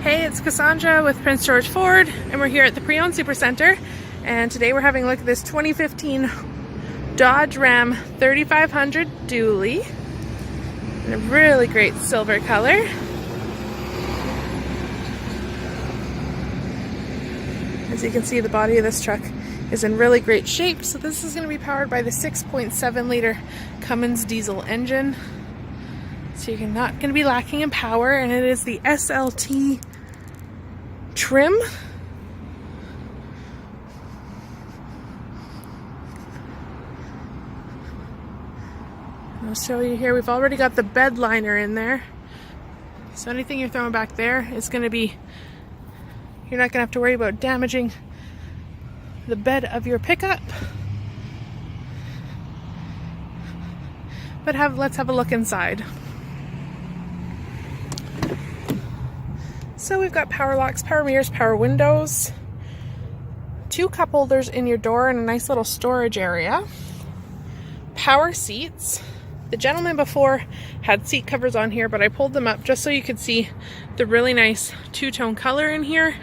Hey, it's Cassandra with Prince George Ford, and we're here at the Pre-Owned Supercenter, and today we're having a look at this 2015 Dodge Ram 3500 dually in a really great silver color. As you can see, the body of this truck is in really great shape. So this is going to be powered by the 6.7 liter Cummins diesel engine. So you're not going to be lacking in power, and it is the SLT trim. I'll show you here, we've already got the bed liner in there. So anything you're throwing back there is going to be, you're not going to have to worry about damaging the bed of your pickup. But let's have a look inside. So we've got power locks, power mirrors, power windows, 2 cup holders in your door and a nice little storage area, power seats. The gentleman before had seat covers on here, but I pulled them up just so you could see the really nice two-tone color in here.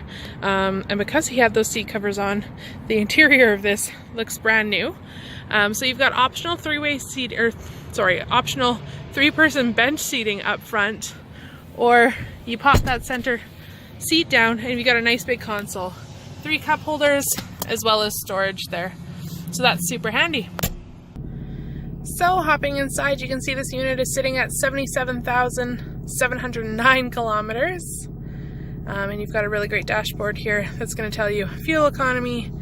And because he had those seat covers on, the interior of this looks brand new. So you've got optional optional 3-person bench seating up front, or you pop that center seat down and you got a nice big console. 3 cup holders as well as storage there. So that's super handy. So hopping inside, you can see this unit is sitting at 77,709 kilometers. And you've got a really great dashboard here that's going to tell you fuel economy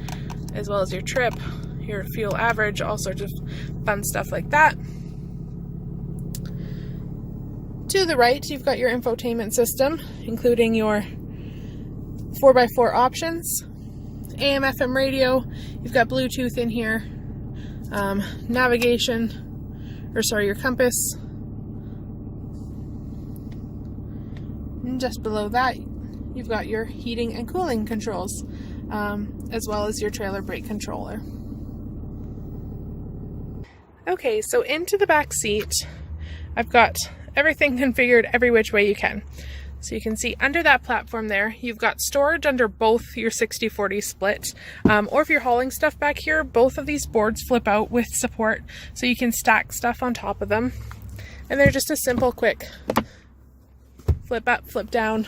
as well as your trip, your fuel average, all sorts of fun stuff like that. To the right, you've got your infotainment system, including your 4x4 options, AM, FM radio. You've got Bluetooth in here, your compass. And just below that, you've got your heating and cooling controls, as well as your trailer brake controller. Okay, so into the back seat, I've got everything configured every which way you can. So you can see under that platform there, you've got storage under both your 60/40 split, or if you're hauling stuff back here, both of these boards flip out with support, so you can stack stuff on top of them. And they're just a simple, quick flip up, flip down,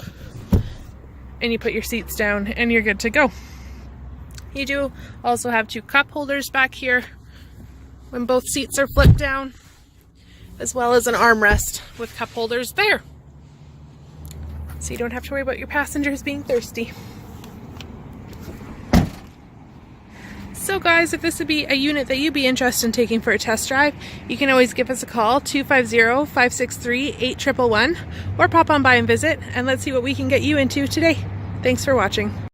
and you put your seats down and you're good to go. You do also have 2 cup holders back here when both seats are flipped down, as well as an armrest with cup holders there. So you don't have to worry about your passengers being thirsty. So guys, if this would be a unit that you'd be interested in taking for a test drive, you can always give us a call, 250-563-8111, or pop on by and visit, and let's see what we can get you into today. Thanks for watching.